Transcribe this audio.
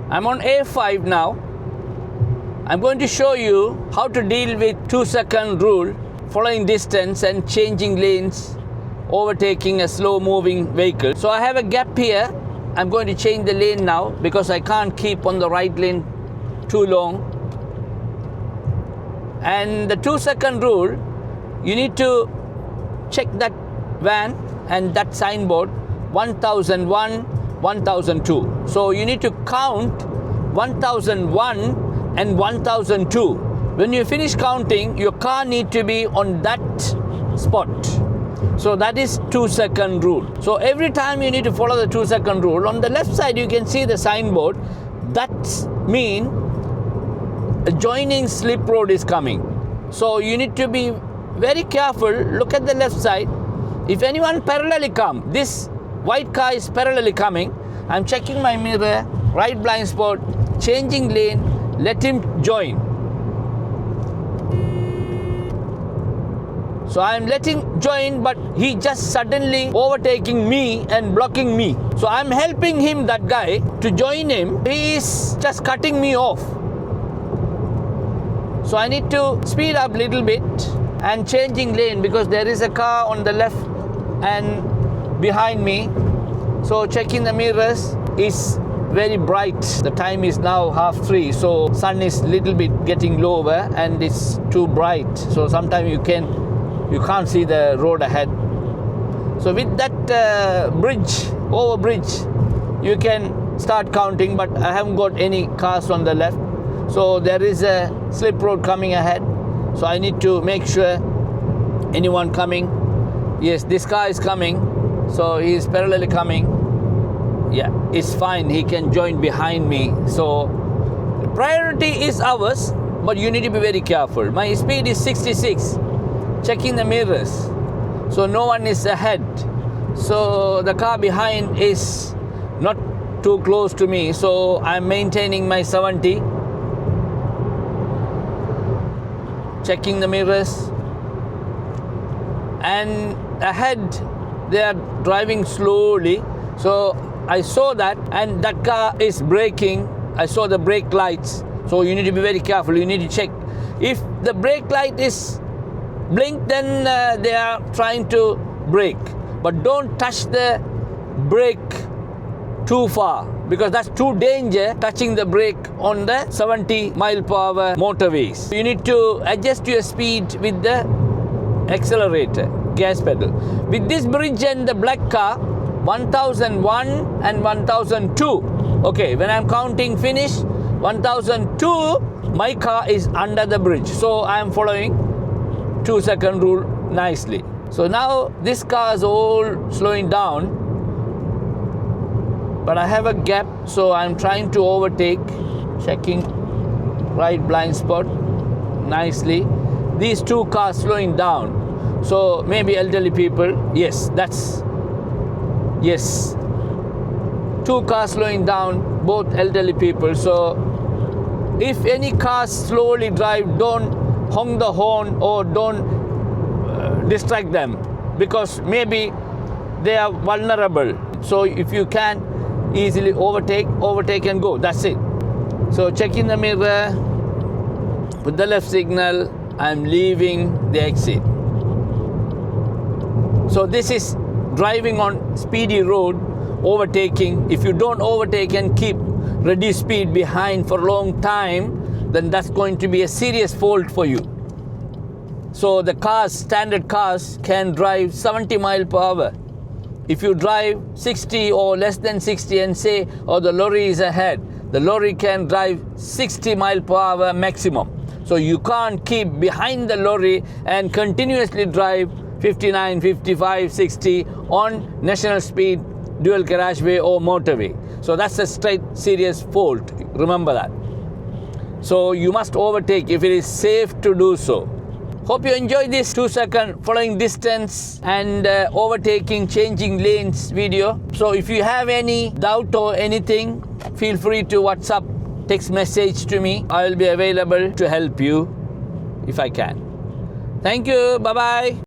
I'm on A5 now. I'm going to show you how to deal with 2-second rule, following distance and changing lanes, overtaking a slow moving vehicle. So I have a gap here. I'm going to change the lane now because I can't keep on the right lane too long. And the 2-second rule, you need to check that van and that signboard 1001, 1002. So you need to count 1001 and 1002. When you finish counting, your car need to be on that spot. So that is 2-second rule. So every time you need to follow the 2-second rule. On the left side you can see the signboard. That means adjoining slip road is coming. So you need to be very careful. Look at the left side. If anyone parallelly come, this white car is parallelly coming, I'm checking my mirror, right blind spot, changing lane, let him join. So I'm letting join, but he just suddenly overtaking me and blocking me. So I'm helping him, that guy, to join him. He is just cutting me off. So I need to speed up a little bit and changing lane because there is a car on the left and behind me. So checking the mirrors is very bright. The time is now 3:30, so sun is little bit getting lower and it's too bright. So sometimes you can't see the road ahead. So with that over bridge, you can start counting, but I haven't got any cars on the left. So there is a slip road coming ahead. So I need to make sure anyone coming. Yes, this car is coming. So he is parallelly coming. Yeah, it's fine. He can join behind me. So priority is ours, but you need to be very careful. My speed is 66. Checking the mirrors. So no one is ahead. So the car behind is not too close to me. So I'm maintaining my 70. Checking the mirrors. And ahead they are driving slowly. So I saw that, and that car is braking. I saw the brake lights. So you need to be very careful. You need to check. If the brake light is blink, then they are trying to brake. But don't touch the brake too far because that's too danger, touching the brake on the 70 mile per hour motorways. You need to adjust your speed with the accelerator, gas pedal. With this bridge and the black car, 1001 and 1002. Okay, when I'm counting finish, 1002, my car is under the bridge. So I'm following 2-second rule nicely. So now this car is all slowing down, but I have a gap, so I'm trying to overtake, checking right blind spot nicely. These two cars slowing down. So maybe elderly people. Yes, yes. 2 cars slowing down, both elderly people. So if any cars slowly drive, don't honk the horn or don't distract them because maybe they are vulnerable. So if you can easily overtake and go. That's it. So checking the mirror with the left signal, I'm leaving the exit. So this is driving on speedy road, overtaking. If you don't overtake and keep reduced speed behind for a long time, then that's going to be a serious fault for you. So the cars, standard cars, can drive 70 mile per hour. If you drive 60 or less than 60 and say, oh, the lorry is ahead, the lorry can drive 60 mile per hour maximum. So you can't keep behind the lorry and continuously drive 59, 55, 60 on national speed, dual carriageway or motorway. So that's a straight serious fault. Remember that. So you must overtake if it is safe to do so. Hope you enjoyed this 2-second following distance and overtaking, changing lanes video. So if you have any doubt or anything, feel free to WhatsApp, text message to me. I will be available to help you if I can. Thank you. Bye-bye.